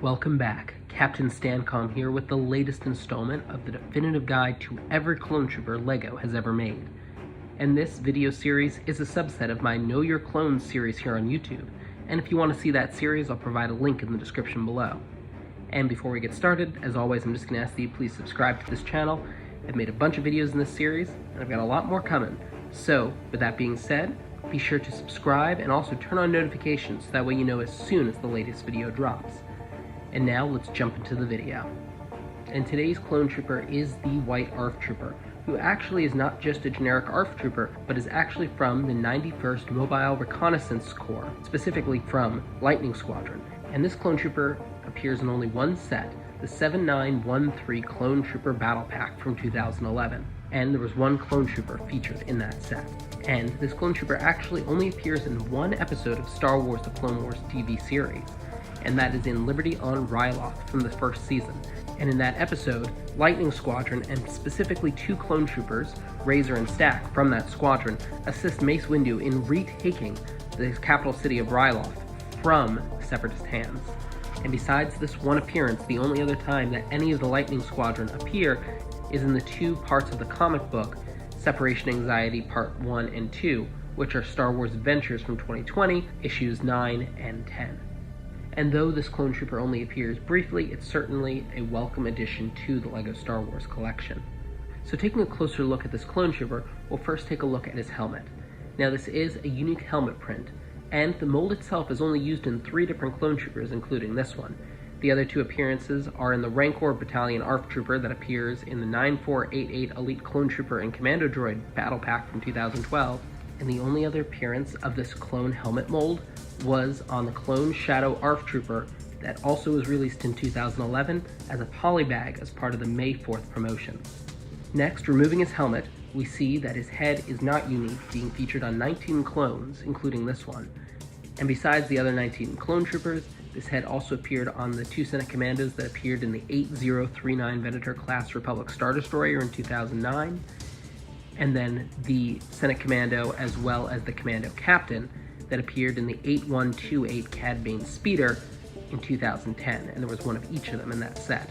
Welcome back. Captain Stancom here with the latest installment of the definitive guide to every clone trooper LEGO has ever made. And this video series is a subset of my Know Your Clones series here on YouTube. And if you want to see that series, I'll provide a link in the description below. And before we get started, as always, I'm just going to ask that you please subscribe to this channel. I've made a bunch of videos in this series, and I've got a lot more coming. So, with that being said, be sure to subscribe and also turn on notifications so that way you know as soon as the latest video drops. And now let's jump into the video. And today's clone trooper is the White ARF Trooper, who actually is not just a generic ARF Trooper, but is actually from the 91st Mobile Reconnaissance Corps, specifically from Lightning Squadron. And this clone trooper appears in only one set, the 7913 Clone Trooper Battle Pack from 2011. And there was one clone trooper featured in that set. And this clone trooper actually only appears in one episode of Star Wars The Clone Wars TV series, and that is in Liberty on Ryloth from the first season. And in that episode, Lightning Squadron, and specifically two clone troopers, Razor and Stack, from that squadron, assist Mace Windu in retaking the capital city of Ryloth from Separatist hands. And besides this one appearance, the only other time that any of the Lightning Squadron appear is in the two parts of the comic book, Separation Anxiety Part 1 and 2, which are Star Wars Adventures from 2020, issues 9 and 10. And though this clone trooper only appears briefly, it's certainly a welcome addition to the LEGO Star Wars collection. So taking a closer look at this clone trooper, we'll first take a look at his helmet. Now this is a unique helmet print, and the mold itself is only used in 3 different clone troopers, including this one. The other 2 appearances are in the Rancor Battalion ARF Trooper that appears in the 9488 Elite Clone Trooper and Commando Droid Battle Pack from 2012, and the only other appearance of this clone helmet mold was on the Clone Shadow ARF Trooper that also was released in 2011 as a polybag as part of the May 4th promotion. Next, removing his helmet, we see that his head is not unique, being featured on 19 clones, including this one. And besides the other 19 clone troopers, this head also appeared on the 2 Senate Commandos that appeared in the 8039 Venator class Republic Star Destroyer in 2009, and then the Senate Commando as well as the Commando Captain that appeared in the 8128 Cad Bane Speeder in 2010, and there was one of each of them in that set.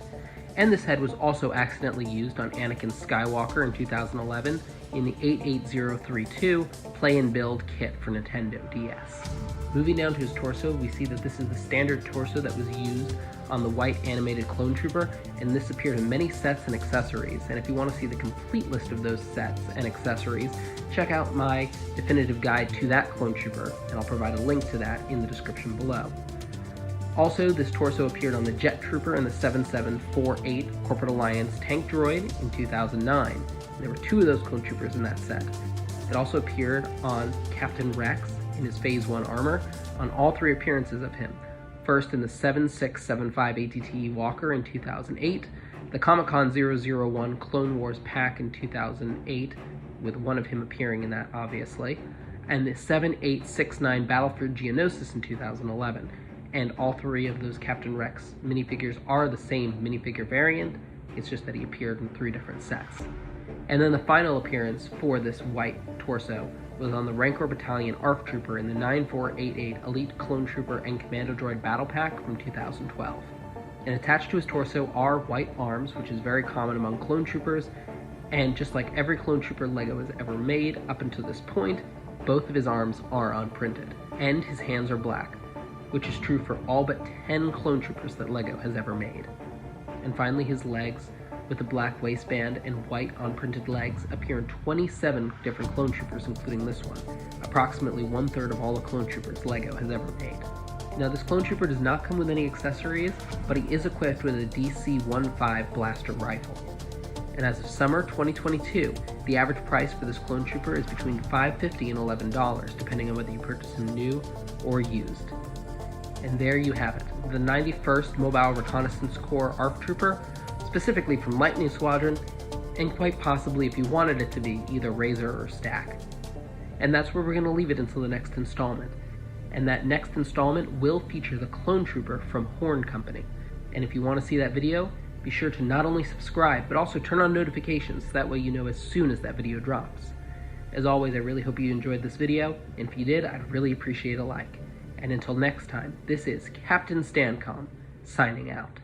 And this head was also accidentally used on Anakin Skywalker in 2011 in the 88032 Play and Build kit for Nintendo DS. Moving down to his torso, we see that this is the standard torso that was used on the white animated clone trooper, and this appeared in many sets and accessories. And if you want to see the complete list of those sets and accessories, check out my definitive guide to that clone trooper, and I'll provide a link to that in the description below. Also, this torso appeared on the Jet Trooper and the 7748 Corporate Alliance Tank Droid in 2009. There were 2 of those clone troopers in that set. It also appeared on Captain Rex in his Phase 1 armor on all 3 appearances of him. First in the 7675 ATT Walker in 2008, the Comic-Con 001 Clone Wars pack in 2008, with one of him appearing in that obviously, and the 7869 Battlefield Geonosis in 2011. And all 3 of those Captain Rex minifigures are the same minifigure variant, it's just that he appeared in 3 different sets. And then the final appearance for this white torso was on the Rancor Battalion ARF Trooper in the 9488 Elite Clone Trooper and Commando Droid Battle Pack from 2012. And attached to his torso are white arms, which is very common among clone troopers, and just like every clone trooper LEGO has ever made up until this point, both of his arms are unprinted, and his hands are black, which is true for all but 10 clone troopers that LEGO has ever made. And finally, his legs, with the black waistband and white unprinted legs, appear in 27 different clone troopers, including this one, approximately 1/3 of all the clone troopers LEGO has ever made. Now, this clone trooper does not come with any accessories, but he is equipped with a DC-15 blaster rifle. And as of summer 2022, the average price for this clone trooper is between $5.50 and $11, depending on whether you purchase him new or used. And there you have it, the 91st Mobile Reconnaissance Corps ARF Trooper, specifically from Lightning Squadron, and quite possibly, if you wanted it to be, either Razor or Stack. And that's where we're going to leave it until the next installment. And that next installment will feature the clone trooper from Horn Company. And if you want to see that video, be sure to not only subscribe, but also turn on notifications, so that way you know as soon as that video drops. As always, I really hope you enjoyed this video, and if you did, I'd really appreciate a like. And until next time, this is Captain Stancom, signing out.